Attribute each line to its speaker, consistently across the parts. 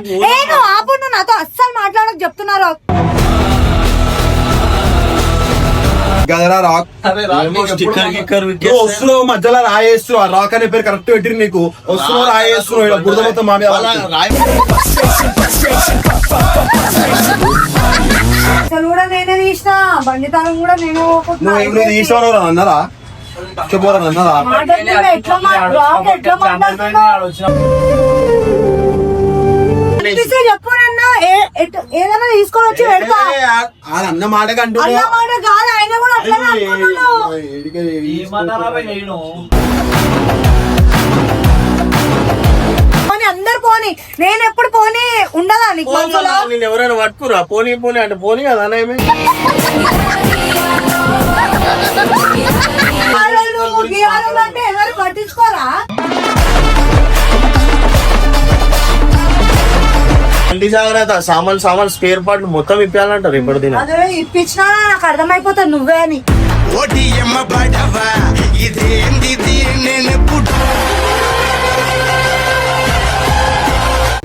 Speaker 1: నువ్వు ఆపు, నువ్వు నాతో అస్సలు మాట్లాడక చెప్తున్నారు.
Speaker 2: గదరా రాక్ వస్తున్నావు మధ్యలో రాయేస్తున్నావు. ఆ రాక్ అనే పేరు కరెక్ట్ పెట్టిరు నీకు. వస్తున్నావు రాయేస్తున్నావు బురద మొత్తం మా మీద.
Speaker 1: అసలు కూడా నేనే తీసిన బండితానం కూడా నేను.
Speaker 2: నువ్వు తీసావు అన్నారా? చెప్పరా అన్నారా?
Speaker 1: చెప్పనన్నా ఏదైనా తీసుకొని వచ్చి పెడతా
Speaker 2: అన్న మాట కంటూ
Speaker 1: అన్న మాట కాదు. ఆయన కూడా అట్లనే అనుకున్నాడు. అందరు పోనీ, నేను ఎప్పుడు పోనీ ఉండదా నీకు మనసులో?
Speaker 2: నేను ఎవరైనా పట్టుకురా పోనీ పోనీ అంటే పోనీ కదా ఏమి
Speaker 1: అంటే ఎవరు పట్టించుకోరా?
Speaker 2: బండి జాగ్రత్త. సామాన్ స్పేర్ పార్ట్ మొత్తం ఇప్పాలంటారు ఇప్పుడు దీని.
Speaker 1: అదే ఇప్పించినా నాకు అర్థమైపోతుంది నువ్వే అని.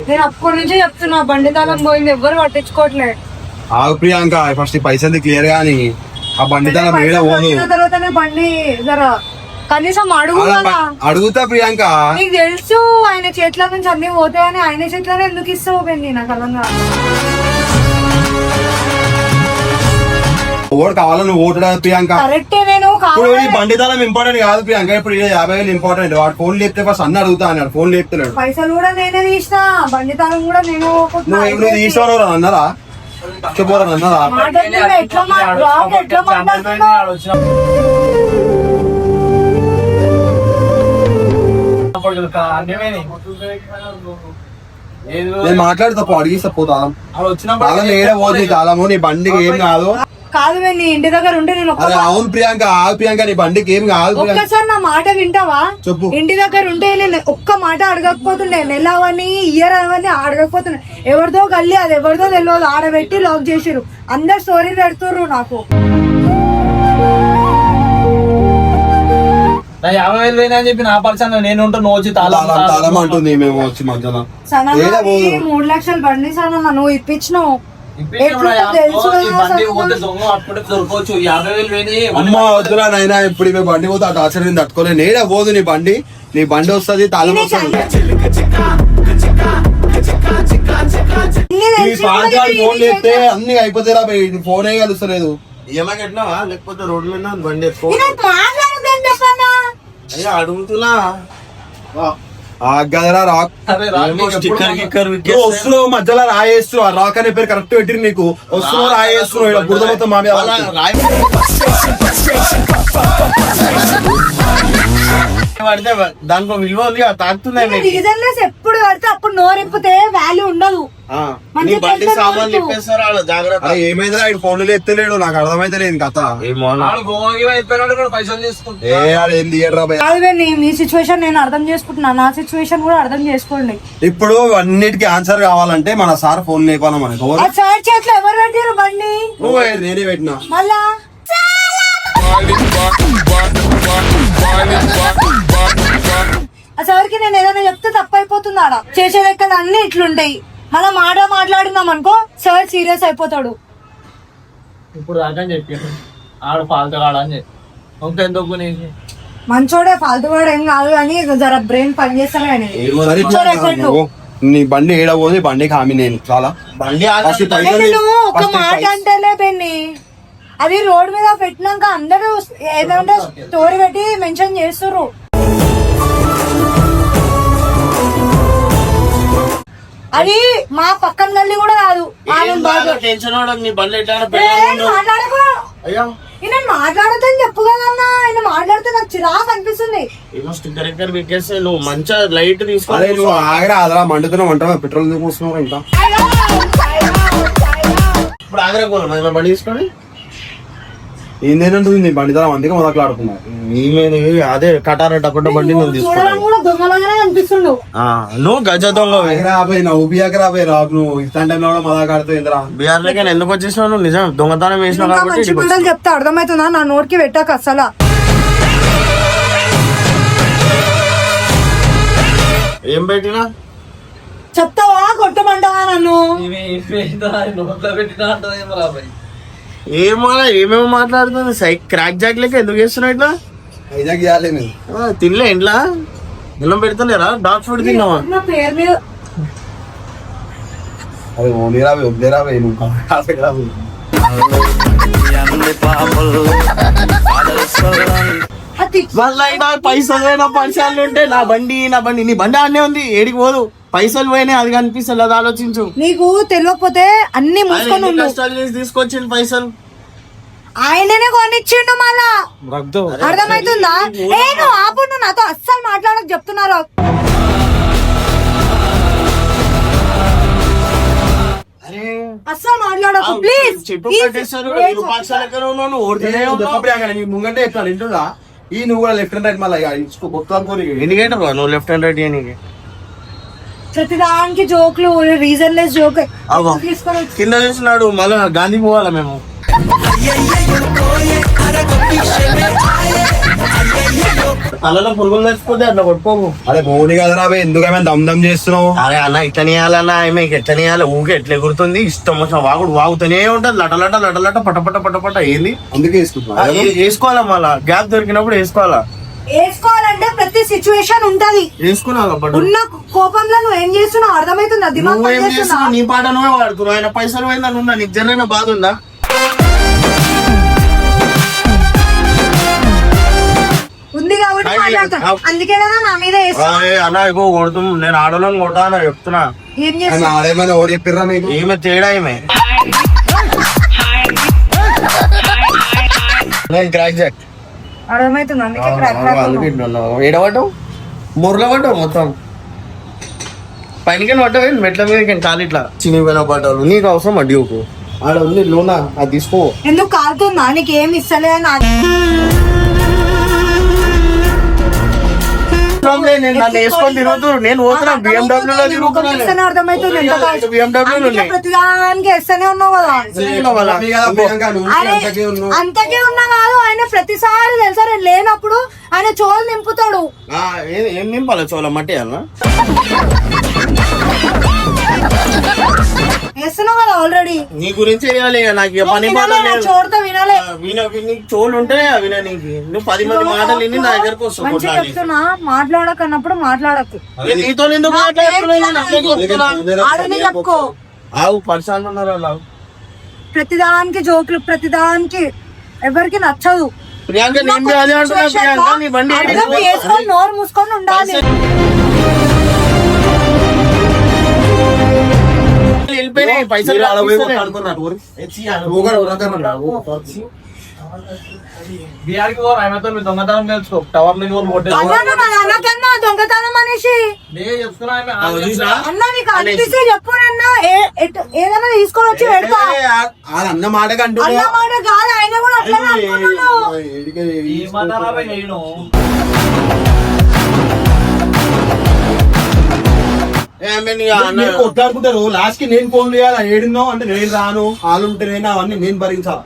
Speaker 1: నేను అప్పటి నుంచి చెప్తున్నా బండి తాళం పోయింది, ఎవ్వరు పట్టించుకోవట్లేదు.
Speaker 2: ఆగు ప్రియాంక, ఫస్ట్ ఈ పైసలు క్లియర్ గాని ఆ బండి తాళం
Speaker 1: తర్వాతనే బండి జర కనీసం అడుగు కదా.
Speaker 2: అడుగుతా ప్రియాంక.
Speaker 1: నీకు తెలుసు ఆయన చేతిలో నుంచి అన్ని పోతాయని. ఆయన చేతిలోనే ఎందుకు ఇస్తావు పెండి? నాకు అర్థం కాదు.
Speaker 2: ఓటు కావాలని నువ్వు ఓటు ప్రియాంక.
Speaker 1: కరెక్టే. నేను
Speaker 2: బండి తాళం ఇంపార్టెంట్ కాదు ప్రియాంక. ఇప్పుడు 50,000 ఇంపార్టెంట్. వాడు ఫోన్ లేపితే ఫస్ట్ అన్న అడుగుతా అన్నాడు. ఫోన్ లేపుతలేడు.
Speaker 1: పైసలు కూడా నేనే తీసిన, బండి తాళం కూడా నేను.
Speaker 2: నువ్వు తీసావు అన్నారా? చెప్పరా అన్నారా? నేను మాట్లాడుతా అడిగిస్తా పోతా. పోతుంది తాళము నీ బండికి ఏం కాదు.
Speaker 1: కాదు నీ ఇంటి దగ్గర ఉంటే నేను.
Speaker 2: అవును ప్రియాంక, ఆగు ప్రియాంక, నీ బండికి ఏం కాదు.
Speaker 1: ఒక్కసారి నా మాట వింటావా?
Speaker 2: చెప్పు.
Speaker 1: ఇంటి దగ్గర ఉంటే నేను ఒక్క మాట అడగకపోతుండే. నెల అవని ఇయర్ అవని అడగకపోతుండే. ఎవరిదో గల్లి అది ఎవరిదో తెలియదు ఆడబెట్టి లాక్ చేసిరు. అందరు స్టోరీ పెడుతుర్రు నాకు.
Speaker 3: 50,000 పోయినా అని చెప్పి నా పర్సన్ నేను ఉంటా. నువ్వు వచ్చి
Speaker 2: తాళం అంటుంది. మేము వచ్చి మధ్యలో
Speaker 1: 3 లక్షలు బండి సన్న నువ్వు ఇప్పించినావు.
Speaker 2: అమ్మా వద్దురా నాయనా, ఇప్పుడు బండి పోతే ఆ టార్చర్ నేను తట్టుకోలే. నేనే పోదు నీ బండి వస్తుంది తాళం వస్తుంది. ఫోన్ చేస్తే అన్ని అయిపోతారా? ఫోన్ ఏ కలుస్తలేదు. ఏమన్నా ఎట్లా లేకపోతే రోడ్లు బండి అయ్యా అడుగుతున్నా. గదరా రాక్ వస్తున్నావు మధ్యలో రాయేస్తున్నావు. ఆ రాక్ అనే పేరు కరెక్ట్ పెట్టిరు నీకు. వస్తున్నావు రాయేస్తున్నావు బురద మొత్తం మా మీద. పడితే దానికి విలువ ఉంది. తాకుతున్నాయి.
Speaker 1: ఎప్పుడు పడితే అప్పుడు నోరెప్పితే వాల్యూ ఉండదు.
Speaker 2: బండి సామాన్లు ఇప్పేస్తారు. జాగ్రత్త. ఏమైందిరా ఆయన ఫోన్లు ఎత్తలేడు. నాకు అర్థమైతే లేదు కథ.
Speaker 1: మీ సిచ్యువేషన్ నేను అర్థం చేసుకుంటున్నా. నా సిచ్యువేషన్ కూడా అర్థం చేసుకోండి.
Speaker 2: ఇప్పుడు అన్నిటికీ ఆన్సర్ కావాలంటే మన సార్ ఫోన్ లేపాలి మనకి.
Speaker 1: సార్ చేతిలో ఎవరు పెట్టారు బండి?
Speaker 2: నేనే పెట్టినా.
Speaker 1: మళ్ళా సార్కి నేను ఏదైనా చెప్తే తప్పైపోతుంది. ఆడ చేసే లెక్కలు అన్ని ఇట్లుంటాయి. మళ్ళా మాట్లాడిందాం అనుకో సార్ సీరియస్ అయిపోతాడు.
Speaker 3: ఇప్పుడు దాకా చెప్పి ఆడు ఫాల్తు కాడని చెప్పి ఇంకెందుకు
Speaker 1: మంచోడే ఫాల్తు వాడు ఏం కాదు కానీ జర బ్రెయిన్ పని చేస్తానే.
Speaker 2: నీ బండి ఏడబోదు. బండికి హామీ నేను చాలా బండి
Speaker 1: ఒక మాట అంటేలే పెన్ని. అది రోడ్ మీద పెట్టినాక అందరూ ఏదంటే స్టోరీ పెట్టి మెన్షన్ చేస్తుర్రు. అది మా పక్కన గల్లి కూడా కాదు. నేను మాట్లాడతాను చెప్పు కదన్నా. ఆయన మాట్లాడితే నాకు చిరాకు అనిపిస్తుంది.
Speaker 2: నువ్వు మంచిగా లైట్ తీసుకోవాలి. నువ్వు ఆగరా అదరా మండుతున్నావు అంటావా? పెట్రోల్ తీసుకున్నావు ఇంకా. ఇప్పుడు ఆగరా బండి తీసుకొని ఏందేనంటుంది నీ బండి ధర అందుకే మొదలాడుకున్నావు. అదే కటార డబ్బు బండి నువ్వు
Speaker 1: తీసుకున్నావు.
Speaker 2: నువ్వు గజ దొంగ నువ్వు బియాక రాబోయి రాకు. నువ్వు ఇష్టం టైంలో కూడా మొదలాడుతూ ఇంద్రా బీఆర్ లెక్క ఎందుకు వచ్చేసినావు? నువ్వు నిజం దొంగతనం వేసినావు కాబట్టి
Speaker 1: చెప్తే అర్థమవుతుందా? నా నోటికి పెట్టాక అసలు
Speaker 2: ఏం పెట్టినా
Speaker 1: చెప్తావా కొట్టమంటావా నన్ను?
Speaker 3: నోట్లో పెట్టినా అంటదేమో రాబాయ్.
Speaker 2: ఏమేమో మాట్లాడుతుంది క్రాక్ జాక్ లెక్క ఎందుకు చేస్తున్నావు ఇట్లా?
Speaker 4: హైజాక్ చేయాలి నేను.
Speaker 2: తినలే ఇంట్లో బిల్లం పెడతలేరా? డాగ్ ఫుడ్ తిన్నావా?
Speaker 1: నా పేరు మీద
Speaker 4: అరే ఓనిరా వద్దేరా నువ్వు
Speaker 1: అది
Speaker 2: పైసలు పోయినా పంచాలు ఉంటే నా బండి నీ బండి ఆడనే ఉంది, ఏడికి పోదు. పైసలు పోయినాయి అది కనిపిస్తుంది, అది ఆలోచించు.
Speaker 1: నీకు తెలియకపోతే అన్ని మూసుకొని ఉండు.
Speaker 2: కష్టాలు చేసి తీసుకొచ్చిండు పైసలు,
Speaker 1: ఆయననే కొనిచ్చిండు మళ్ళా. అర్థమవుతుందా? ఏ నువ్వు ఆపు, నువ్వు నాతో అస్సలు మాట్లాడక చెప్తున్నారు. అస్సలు మాట్లాడకు ప్లీజ్.
Speaker 2: చెప్పు కట్టేస్తారు.
Speaker 4: ముంగంటే ఎట్లా వింటుందా? ఈ నువ్వు కూడా లెఫ్ట్ అండ్ రైట్ మళ్ళీ
Speaker 2: ఎందుకంటే నువ్వు లెఫ్ట్ హ్యాండ్ రైట్ నీకు
Speaker 1: ప్రతిదానికి జోకులు, రీజన్ లెస్ జోక్ తీసుకొని
Speaker 2: కింద చూసినాడు. మళ్ళీ గాంధీ పోవాలా మేము? అలా పురుగులు తెచ్చిపోతే అట్లా కొట్టుకోము.
Speaker 4: అరే మోని కదరా ఎందుకమే దమ్ దమ్ చేస్తున్నావు?
Speaker 2: అరే అన్న ఇట్లనే వేయాలన్నా ఆమెకి ఎట్లనే వేయాలి? ఊకే ఎట్లా ఎగురుతుంది, ఇష్టం వచ్చిన వాగుడు వాగుతూనే ఉంటది. లటలట పటపట ఏంది?
Speaker 4: అందుకే వేసుకుంటున్నా.
Speaker 2: వేసుకోవాలా, మళ్ళా గ్యాప్ దొరికినప్పుడు వేసుకోవాలా.
Speaker 1: వేసుకోవాలంటే ప్రతి సిచ్యువేషన్ ఉంటది.
Speaker 2: వేసుకున్నావు
Speaker 1: ఉన్న కోపంలో నువ్వు ఏం చేస్తున్నావు అర్థమవుతుందా? దిమాగ్
Speaker 2: నువ్వేం
Speaker 1: పనిచేస్తుందా?
Speaker 2: చేస్తున్నావు? నీ పాట నువ్వే వాడుతున్నావు. ఆయన పైసలు పోయిందని ఉన్నా, నీకు జరిగిన బాధ ఉందా?
Speaker 1: ఉంది కాబట్టి మాట్లాడతా. అందుకే కదా నా మీద వేస్తున్నావు.
Speaker 2: అన్న ఎక్కువ కొడుతు, నేను ఆడోళ్ళని కొట్టా అని చెప్తున్నా.
Speaker 1: ఏం చేస్తున్నావు?
Speaker 4: అదేమైనా ఓడి చెప్పిర్రా నీకు?
Speaker 2: ఈమె తేడా ఈమె. నేను క్రాక్ జాక్
Speaker 1: అర్థమవుతుంది. అందుకే
Speaker 2: ఏడవటం ముర్రలో పడ్డావు మొత్తం. పైనకి పడ్డావు, మెట్ల మీద కాలు ఇట్లా చినిపోయిన పడ్డావు. నీకు అవసరం అడ్డీకు ఆడ ఉంది లోనా, అది తీసుకో.
Speaker 1: ఎందుకు కాలుతుందా? నీకు ఏమి ఇస్తలే
Speaker 2: నన్ను వేసుకొని తిరుగుతూ నేను పోతున్నా BMW లో తిరుగుతున్నా.
Speaker 1: అర్థమవుతుంది.
Speaker 2: BMW
Speaker 1: ప్రతిదానికి వేస్తూనే ఉన్నావు కదా. అరే అంతకే ఉన్నా కాదు, ఆయన ప్రతిసారి తెలుసా నేను లేనప్పుడు ఆయన చోలు నింపుతాడు.
Speaker 2: ఏం నింపాలి? చోళ మట్టి అన్న
Speaker 1: వేస్తున్నావు కదా ఆల్రెడీ.
Speaker 2: నీ గురించి వేయాలి నాకు ఇక పని మాట లేదు.
Speaker 1: చోరుతో వినాలే.
Speaker 2: నీకు చోళ్ళు ఉంటే అవి నీకు నువ్వు 10 మంది మాటలు విని నా దగ్గరకు వస్తావు.
Speaker 1: మంచిగా చెప్తున్నా, మాట్లాడకన్నప్పుడు మాట్లాడకు.
Speaker 2: నీతో ఎందుకు
Speaker 1: ఆడని చెప్పుకో.
Speaker 2: ఆవు పరిశాన్ ఉన్నారు వాళ్ళు.
Speaker 1: ప్రతిదానికి జోకులు, ప్రతిదానికి ఎవరికి నచ్చదు.
Speaker 2: ప్రియాంక నేను అదే అంటున్నా. ప్రియాంక నీ బండి
Speaker 1: అర్థం చేసుకొని నోరు మూసుకొని ఉండాలి.
Speaker 2: వెళ్ళిపోయినాయి పైసలు.
Speaker 3: బిహార్కి పో, ఆయనతో మీ దొంగతనం తెలుసుకో. టవర్ లో
Speaker 1: అన్నాను మా నాన్నకన్నా దొంగతనం అనేసి.
Speaker 3: నేను చెప్తున్నా ఆమె
Speaker 1: అన్నా నీకు అనిపిస్తే చెప్పు, నన్న ఏదైనా తీసుకొని వచ్చి పెడతా.
Speaker 4: అన్న మాట కంటూ
Speaker 1: అన్న మాట కాదు, ఆయన కూడా అట్లనే అనుకున్నాను.
Speaker 3: ఏమన్నా నేను
Speaker 4: కొట్లాడుకుంటారు. లాస్ట్ కి నేను ఫోన్ చేయాలి, ఏడున్నావు అంటే నేను రాను, వాళ్ళు ఉంటే నేను అవన్నీ నేను భరించాలి.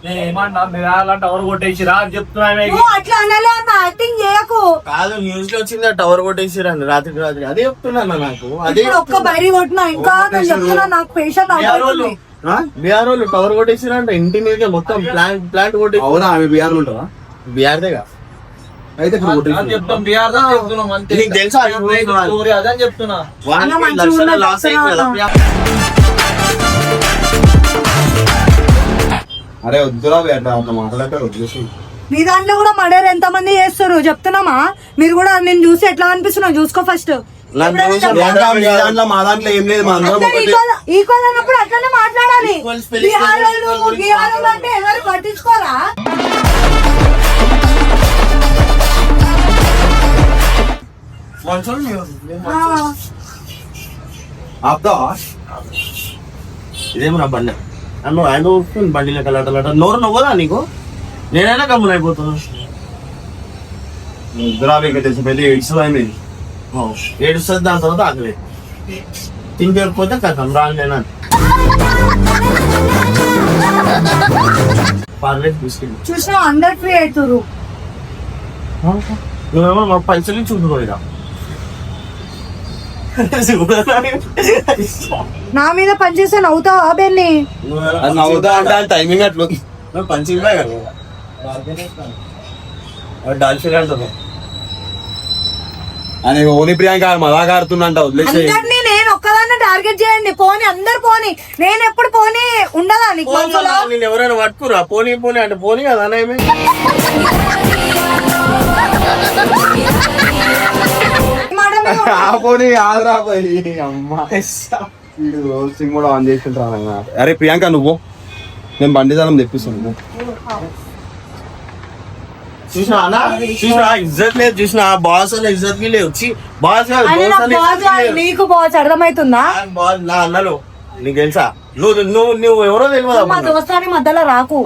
Speaker 3: నేను ఏమన్నా మీరు టవర్ కొట్టేసిరా అని చెప్తున్నా.
Speaker 1: నువ్వు అట్లా అనలే అన్న, యాక్టింగ్ చేయకు.
Speaker 2: కాదు న్యూస్ లో వచ్చింది టవర్ కొట్టేసిరండి రాత్రికి రాత్రి. అదే చెప్తున్నా నాకు. అదే
Speaker 1: ఇప్పుడు ఒక్క బయట కొట్టినా ఇంకా నేను చెప్తున్నా, నాకు పేషెంట్ అవుతుంది.
Speaker 2: బీఆర్ వాళ్ళు టవర్ కొట్టేసిరంట ఇంటి మీద మొత్తం ప్లాంట్ కొట్టేసి.
Speaker 4: అవునా? ఆమె బీహార్ లో ఉంటావా?
Speaker 2: బీఆర్దేగా
Speaker 4: అయితే
Speaker 3: చెప్తాం బిహార్ చెప్తున్నాం అంతే.
Speaker 2: నీకు తెలుసా?
Speaker 3: స్టోరీ అదని చెప్తున్నా.
Speaker 2: లక్షల లాస్ అయిపోయింది.
Speaker 4: అరే వద్దురా అట్లా మాట్లాడతారు వదిలేసి.
Speaker 1: మీ దాంట్లో కూడా మర్డర్ ఎంత మంది చేస్తారు చెప్తున్నామా? మీరు కూడా నేను చూసి ఎట్లా అనిపిస్తున్నా చూసుకో ఫస్ట్.
Speaker 4: మీ దాంట్లో మా దాంట్లో ఏం లేదు, మా అందరం ఒకటే.
Speaker 1: ఈక్వల్ అన్నప్పుడు అట్లనే మాట్లాడాలి.
Speaker 2: Equal spelling
Speaker 1: బీహార్ వాళ్ళు, బీహార్ వాళ్ళు అంటే ఎవరు పట్టించుకోరా?
Speaker 4: ఆపుతావా?
Speaker 2: ఇదేమో నా బండి నన్ను ఆయన వస్తుంది బండి లెక్క లట నోరు నవ్వదా నీకు? నేనైనా కమ్ములు అయిపోతున్నా.
Speaker 4: వద్దురా మీకు తెలిసి పెళ్లి ఏడ్చుంది.
Speaker 2: ఏడుస్తుంది, దాని తర్వాత ఆకలి తిండిపోతే కథం రాను. పర్లేదు బిస్కెట్
Speaker 1: చూసిన అందరు ఫ్రీ అవుతారు.
Speaker 2: నువ్వేమో మా పైసలు చూసుకోలేదా?
Speaker 1: నా మీద పనిచేస్తే నవ్వుతావా బెన్ని?
Speaker 4: అది నవ్వుతా అంటే అది టైమింగ్ అట్లు
Speaker 2: పంచింగ్ డాల్ఫిన్ అంటున్నావు
Speaker 4: అని ఓని ప్రియాంక మజాక్ ఆడుతుందంట వదిలేసి
Speaker 1: అందరినీ నేను ఒక్కదాన్ని టార్గెట్ చేయండి. పోనీ అందరు పోనీ, నేను ఎప్పుడు పోనీ ఉండదా నీకు మనసులో?
Speaker 2: నేను ఎవరైనా పట్టుకురా పోనీ పోనీ అంటే పోనీ కదా ఏమి
Speaker 1: మాట మీద ఉండు.
Speaker 4: పోనీ ఆదరా పోయి అమ్మా సింగ్ కూడా ఆన్ చేసింటారా. అరే ప్రియాంక నువ్వు నేను బండి దానం తెప్పిస్తాను నువ్వు.
Speaker 2: చూసినా అన్న చూసినా ఇజ్జత్ లేదు చూసినా బాస్ అనే ఇజ్జత్ కి లేదు బాస్
Speaker 1: ఆయన నాకు బాగా కాదు, నీకు బాగా అర్థమవుతుందా?
Speaker 2: బాస్ నా అన్నలు నీకు తెలుసా నువ్వు నువ్వు నువ్వు ఎవరో తెలియదు
Speaker 1: మా దోస్తాని మధ్యలో రాకు.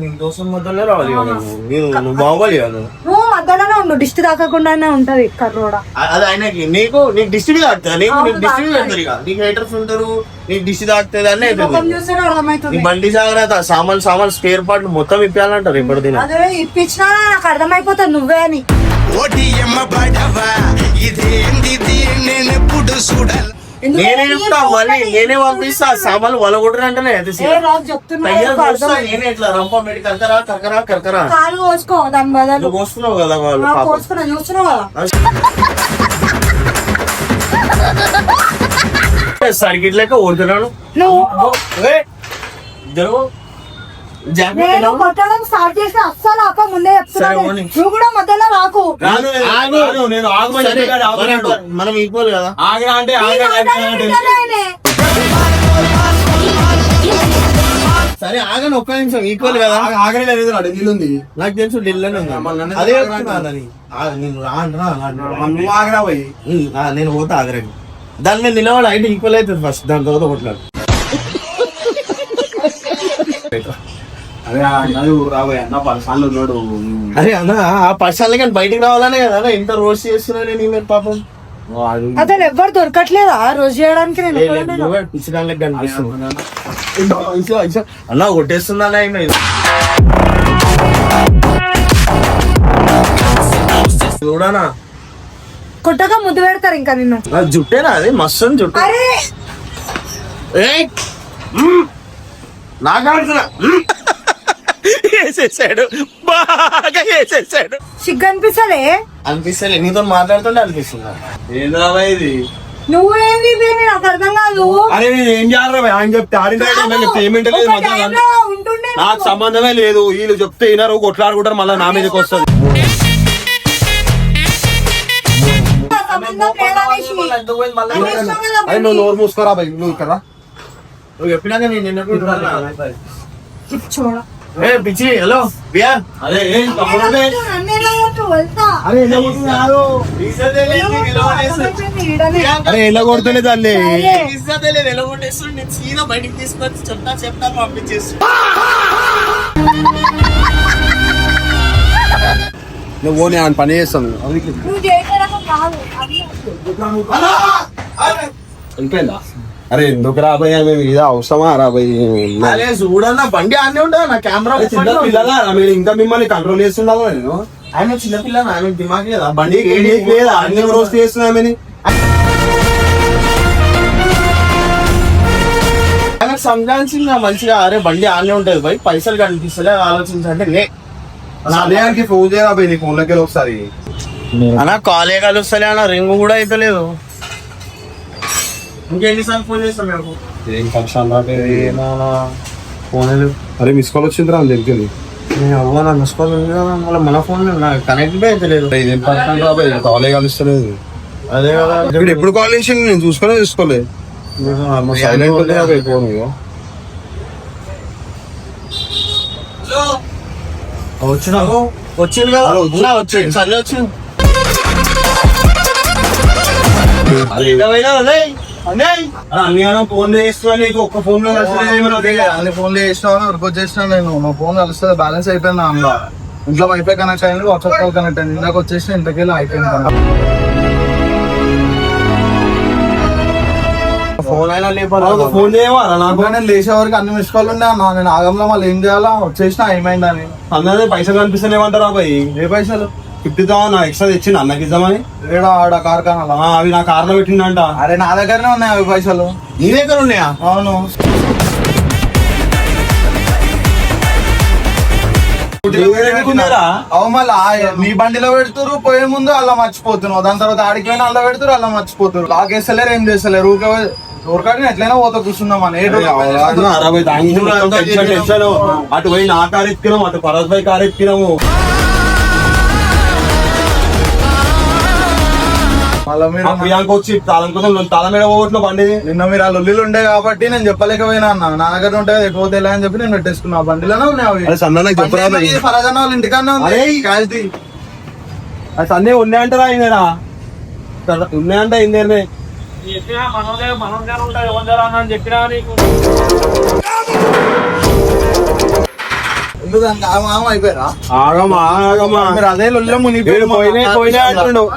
Speaker 2: నీ దోసం మధ్యలో రావాలి నువ్వు బాగోవాలి కదా
Speaker 1: నువ్వు మధ్యలోనే ఉండు, దిష్టి తాకకుండానే ఉంటది కర్రోడా.
Speaker 2: అది ఆయనకి నీకు నీకు డిస్ట్రిక్ట్ తాకుతుంది నీకు డిస్ట్రిక్ట్ పెడతారు ఇక నీకు హైటర్స్ ఉంటారు నీకు డిస్ట్రిక్ట్ తాకుతుంది అని
Speaker 1: ముఖం చూస్తేనే అర్థమవుతుంది.
Speaker 2: నీ బండి జాగ్రత్త సామాన్ స్పేర్ పార్ట్లు మొత్తం ఇప్పాలంటారు ఇప్పుడు దీని
Speaker 1: అదే ఇప్పించినా నాకు అర్థమైపోతుంది నువ్వే అని. ఎందుకంటే
Speaker 2: నేనే చెప్తా మళ్ళీ నేనే పంపిస్తా సామాన్లు వలగొట్టరంటేనే
Speaker 1: ఏ రాజు చెప్తున్నా
Speaker 2: నేనే ఇట్లా రంప పెట్టి కరకరా
Speaker 1: కాలు కోసుకో దాని బదులు
Speaker 2: నువ్వు వస్తున్నావు కదా వాళ్ళు
Speaker 1: నాకు
Speaker 2: పాపం.
Speaker 1: కోసుకున్నా చూస్తున్నావు కదా.
Speaker 2: సర్కిట్ లెక్క ఓడుతున్నాను
Speaker 1: నువ్వు నేను కొట్టడం స్టార్ట్ చేస్తే అస్సలు ఆప ముందే చెప్తున్నా.
Speaker 2: సరే, పోనీ.
Speaker 1: నువ్వు కూడా మధ్యలో రాకు.
Speaker 4: నేను ఆగమని చెప్పాడు, ఆగమంటాడు.
Speaker 2: మనం ఈక్వల్ కదా
Speaker 4: ఆగరా అంటే
Speaker 1: నీ మాటలు వింటేనే ఆయనే.
Speaker 2: సరే ఆగని ఒక్క నిమిషం ఈక్వల్ కదా
Speaker 4: ఆగనే లేదు నాడు నీళ్ళుంది.
Speaker 2: నాకు తెలుసు ఢిల్లీలోనే ఉంది
Speaker 4: మళ్ళీ నన్ను
Speaker 2: అదే
Speaker 4: ఆగరా
Speaker 2: చెప్తున్నాను నేను రాను
Speaker 4: నువ్వు ఆగరా పోయి.
Speaker 2: నేను పోతా ఆగరండి దాని మీద నిలబడి అయితే ఈక్వల్ అవుతుంది ఫస్ట్ దాని తర్వాత కొట్లాడు
Speaker 4: అరే అన్నది రాబోయ్ అన్న పలసాన్లు ఉన్నాడు.
Speaker 2: అరే అన్న ఆ పర్సనల్ కానీ బయటికి రావాలనే కదా అన్న ఇంత రోస్ట్ చేస్తున్నా నేను మీరు పాపం
Speaker 1: అతను ఎవ్వరు దొరకట్లేదా రోజు చేయడానికి? నేను ఒక్కదాన్నే.
Speaker 2: పిచ్చిదానికి కనిపిస్తుంది అన్న కొట్టేస్తుందా చూడనా
Speaker 1: కొట్టగా ముద్దు పెడతారు ఇంకా నిన్ను.
Speaker 2: జుట్టేనా అది మస్తు జుట్టు
Speaker 1: అరే
Speaker 2: నాకు ఆడుతున్నా వేసేసాడు బాగా వేసేసాడు
Speaker 1: సిగ్గు అనిపిస్తలే?
Speaker 2: అనిపిస్తలే నీతో మాట్లాడుతుంటే అనిపిస్తుందా
Speaker 4: ఏం రాబాయ్ ఇది?
Speaker 1: నువ్వేంది ఇది? నాకు అర్థం కాదు.
Speaker 4: అరే నేను ఏం చేయాలి రాబాయ్ ఆయన చెప్తే ఆడిన పేమెంట్ లేదు
Speaker 1: ఒక
Speaker 4: మొత్తం
Speaker 1: టైంలో ఉంటుండే
Speaker 4: నాకు సంబంధమే లేదు. వీళ్ళు చెప్తే వినరు కొట్లాడుకుంటారు మళ్ళీ నా మీదకి వస్తుంది.
Speaker 1: సంబంధం లేదనేసి. అనేసినావు కదా
Speaker 4: అరే నువ్వు నోరు మూసుకోరా బాయ్ నువ్వు ఇక్కడ
Speaker 2: నువ్వు చెప్పినాక నేను నిన్న
Speaker 1: చూడ.
Speaker 2: ఏ పిచ్చి హలో బియాన్
Speaker 4: అరే
Speaker 1: నన్నేనా కొట్టు, వెళ్తా.
Speaker 4: అరే ఎలా కొడుతున్నాడు?
Speaker 1: అర్థమైపోయింది, ఈడనే.
Speaker 4: అరే ఎలా కొడుతుంది తల్లి?
Speaker 2: బయటికి తీసుకొచ్చి చెప్తా పంపించేసి
Speaker 4: నువ్వు నేను ఆయన పని చేస్తాను.
Speaker 1: నువ్వు చేయడం కాదు అది.
Speaker 4: వెళ్ళిపోయిందా? అరే ఎందుకు రాబోయ్ మేము ఇది అవసరమా రాబోయ్?
Speaker 2: అరే చూడన్నా బండి ఆనే ఉంటా నా కెమెరా
Speaker 4: చిన్న పిల్లలా మీరు ఇంకా మిమ్మల్ని కంట్రోల్ చేస్తున్నావా? నేను
Speaker 2: ఆయన చిన్నపిల్ల ఆయన దిమాగ్ లేదా బండి
Speaker 4: లేదా అన్ని రోజు చేస్తున్నామని
Speaker 2: ఆయనకు సంజాయించింది మంచిగా అరే బండి ఆనే ఉంటది భయ్ పైసలు కనిపిస్తలే ఆలోచించంటే లే
Speaker 4: సమయానికి ఫోన్ చేయరా పోయి నీ ఫోన్లోకి వెళ్ళి ఒకసారి.
Speaker 2: అన్న కాలే కలుస్తలే అన్న రింగ్ కూడా అయితే లేదు ఇంకెన్నిసార్లు ఫోన్ చేస్తాం మేము
Speaker 4: ఏం పక్షాలు
Speaker 2: ఫోన్
Speaker 4: అరే మిస్ కాల్ వచ్చిందిరా అని తెలిసింది.
Speaker 2: అవ్వనా మిస్కాల్ ఉంది కదా మళ్ళీ మన ఫోన్ కనెక్ట్ అయితే లేదు
Speaker 4: ఇదేం పక్షాలు రాబోయ్ కాలే కలుస్తలేదు.
Speaker 2: అదే కదా
Speaker 4: ఇప్పుడు ఎప్పుడు కాల్ చేసింది నేను చూసుకోలే సైలెంట్ ఉంది రాబోయ్ ఫోన్.
Speaker 2: వచ్చింది కదా వచ్చింది సరే వచ్చింది
Speaker 4: అన్ని ఫోన్ చేస్తున్నా నీకు ఒక్క ఫోన్ లో
Speaker 5: అన్ని ఫోన్లు చేసినా రిపోర్ట్ చేసినా నేను మా ఫోన్ కలుస్తుంది బ్యాలెన్స్ అయిపోయింది అందులో ఇంట్లో వైఫై కనెక్ట్ అయింది వాట్సాప్ కాల్ కనెక్ట్ అయింది ఇందాక వచ్చేసి ఇంతకెళ్ళి అయిపోయింది
Speaker 2: ఫోన్ అయినా లేపాలి
Speaker 4: ఫోన్ చేయవాలా నాకు?
Speaker 5: నేను లేచే వరకు అన్ని మిస్ కాల్ ఉండే అన్న నేను ఆగంలో మళ్ళీ ఏం చేయాలా వచ్చేసినా ఏమైందని
Speaker 4: అందరూ పైసలు కనిపిస్తాను ఏమంటారా బాయ్?
Speaker 5: ఏ పైసలు
Speaker 4: 50,000 నా ఎక్స్ట్రా తెచ్చింది అన్నకి ఇద్దామని.
Speaker 5: ఏడా ఆడ కార్ఖానాలో
Speaker 4: అవి నా కార్లో పెట్టిండంట.
Speaker 5: అరే నా దగ్గరనే ఉన్నాయి అవి పైసలు.
Speaker 4: నీ దగ్గర ఉన్నాయా?
Speaker 5: అవును. అవు మళ్ళీ మీ బండిలో పెడుతురు, పోయే ముందు అలా మర్చిపోతున్నావు, దాని తర్వాత ఆడికి పోయినా అలా పెడుతురు, అలా మర్చిపోతారు. లాక్ వేస్తలేరు, ఏం చేస్తలేరు. ఊరికాడిని ఎట్లయినా పోతా కూర్చుందామని.
Speaker 4: అటు పోయి నా కారు ఎక్కినాము, అటు పరస్ భాయ్ కారు ఎక్కినాము.
Speaker 5: మళ్ళీ మీరు
Speaker 4: ప్రియాంక వచ్చి తాళం కోసం తాళం మీద పోగొట్టిన బండి.
Speaker 5: నిన్న మీరు ఆ లొల్లిలు ఉండే కాబట్టి నేను చెప్పలేకపోయినా అన్న. నా దగ్గర ఉంటాయి ఎక్కువ తెలియదు అని చెప్పి నేను పెట్టేసుకున్నా. బండిలోనే ఉన్నాయి అవి. ఫరాజన్న వాళ్ళ ఇంటికన్నా ఉంది క్యాష్ది.
Speaker 4: అది అన్నీ ఉన్నాయంటారా అయినరా? ఉన్నాయంట అయిందే.
Speaker 5: అయిపోయారా?
Speaker 4: మీరు
Speaker 5: అదే లొల్లిలో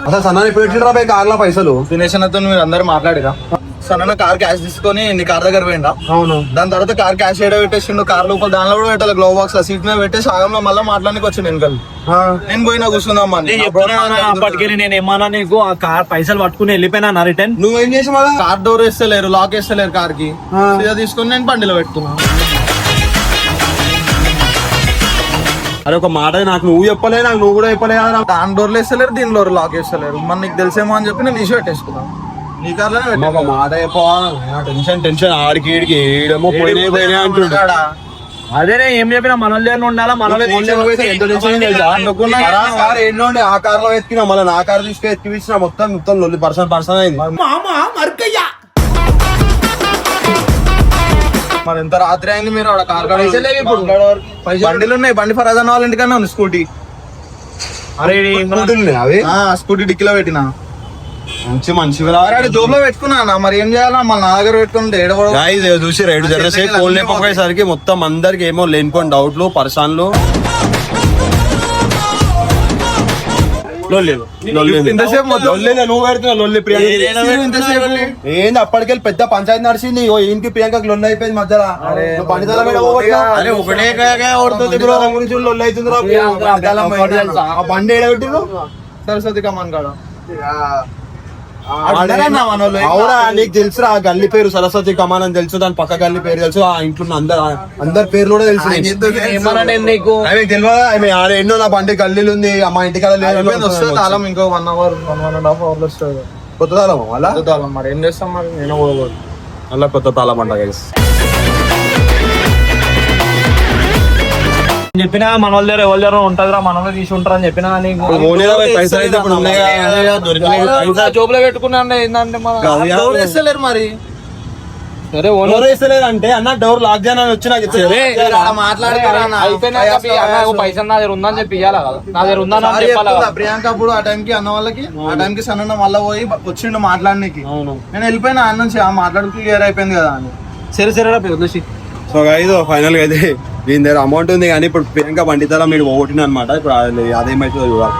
Speaker 4: అసలు సన్నాన్ని పెట్టిరా కార్ల పైసలు
Speaker 5: దినేషన్తో మీరు అందరు మాట్లాడిరా? సన్న కార్ క్యాష్ తీసుకొని నీ కార్ దగ్గర పోయిండా?
Speaker 4: అవును.
Speaker 5: దాని తర్వాత కార్ క్యాష్ ఏడా పెట్టేసిండు, కార్ లోపల దానిలో కూడా పెట్టాలి, గ్లోవ్ బాక్స్ సీట్ మీద పెట్టేసి ఆగంలో మళ్ళీ మాట్లాడానికి వచ్చిండు వెనకాల. నేను పోయినా కూర్చుందాం
Speaker 3: అప్పటికి నేను ఏమన్నా నీకు ఆ కార్ పైసలు పట్టుకుని వెళ్ళిపోయినా రిటర్న్.
Speaker 4: నువ్వేం చేసి మళ్ళీ
Speaker 5: కార్ డోర్ వేస్తలేరు, లాక్ వేస్తలేరు కార్ కి. తీసుకొని నేను బండిలో పెట్టుకున్నా.
Speaker 4: అరే ఒక మాట నాకు నువ్వు చెప్పలే, నాకు నువ్వు కూడా చెప్పలే.
Speaker 5: దాని డోర్లు వేస్తలేరు, దీని డోర్ లాక్ వేస్తలేరు. మన నీకు తెలిసేమో అని చెప్పి నేను తీసి పెట్టేసుకున్నాను. నీ కార్లోనే
Speaker 4: ఒక మాట టెన్షన్ ఆడికి ఈడికి ఏడేమో పోయినా అంటున్నాడు.
Speaker 3: అదే ఏం చెప్పినా మనల్ని ఉండాలా, మనల్ని
Speaker 4: ఆ కార్ లో ఎత్తినా మళ్ళీ నా కార్ తీసుకు ఎత్తిపించిన మొత్తం లొల్లి పర్సన్ అయింది.
Speaker 5: మరి ఎంత రాత్రి అయింది, మీరు ఆడ కార్ బండిలు ఉన్నాయి. బండి ఫరాజన్న వాళ్ళ ఇంటికన్నా ఉంది స్కూటీ.
Speaker 4: అవి
Speaker 5: స్కూటీ డిక్కీలో పెట్టినా
Speaker 4: మంచి
Speaker 5: జోబులో పెట్టుకున్నా. మరి ఏం చేయాలా, మళ్ళీ నా దగ్గర పెట్టుకుంటే
Speaker 4: చూసి రైడ్ జరిగేసరికి ఫోన్ లేకపోయేసరికి మొత్తం అందరికి ఏమో లేనిపోయిన డౌట్లు పర్సన్లు. నువ్వు పెడుతున్నా లొల్లి ఏంది అప్పటికెళ్ళి పెద్ద పంచాయతీ నడిచింది. ఇంటి ప్రియాంకకి లొల్లి అయిపోయింది మధ్యలో. గురించి లొల్లి అవుతుంది. బండి ఏడబెట్టిరు
Speaker 5: సరస్వతి కమాన్ కాడ.
Speaker 4: అవునా? నీకు తెలుసురా గల్లి పేరు సరస్వతి కమాన్ అని తెలుసు, దాని పక్క గల్లి పేరు తెలుసు, ఆ ఇంట్లో అందరి పేర్లు కూడా తెలుసు. తెలియదా ఎన్నో నా బండి గల్లీలు ఉంది, మా ఇంటికాడ లేదు.
Speaker 5: తాళం ఇంకో 1 hour 1.5 hour వస్తుంది.
Speaker 4: కొత్త తాళం అలా
Speaker 5: తాళం మరి ఏం చేస్తాం, మరి నేను
Speaker 4: అలా కొత్త తాళం అంట.
Speaker 3: చెప్పినా మన వాళ్ళ దగ్గర ఎవరి దగ్గర ఉంటదిరా, మన వాళ్ళు తీసి ఉంటారు అని చెప్పినా జోబులో పెట్టుకున్నా. ఏంటంటే
Speaker 5: మరి
Speaker 3: సరే
Speaker 4: అంటే అన్న డోర్ లాక్ చేయని వచ్చి నాకు
Speaker 3: పైసలు నా దగ్గర ఉందని చెప్పి ఇవ్వాలా కదా, నా దగ్గర ఉందని చెప్పాలా.
Speaker 5: ప్రియాంక అప్పుడు ఆ టైంకి అన్న వాళ్ళకి, ఆ టైంకి సన్న మళ్ళీ పోయి వచ్చిండు మాట్లాడడానికి. నేను వెళ్ళిపోయినా అన్న నుంచి మాట్లాడుకు క్లియర్ అయిపోయింది కదా అని.
Speaker 3: సరే వదిలేసి.
Speaker 4: సో గైస్ ఫైనల్ గా అయితే దీని దగ్గర అమౌంట్ ఉంది కానీ ఇప్పుడు ప్రియాంక బండి తల మీరు పోగొట్టిన అనమాట. ఇప్పుడు అదేమైతుందో చూడాలి.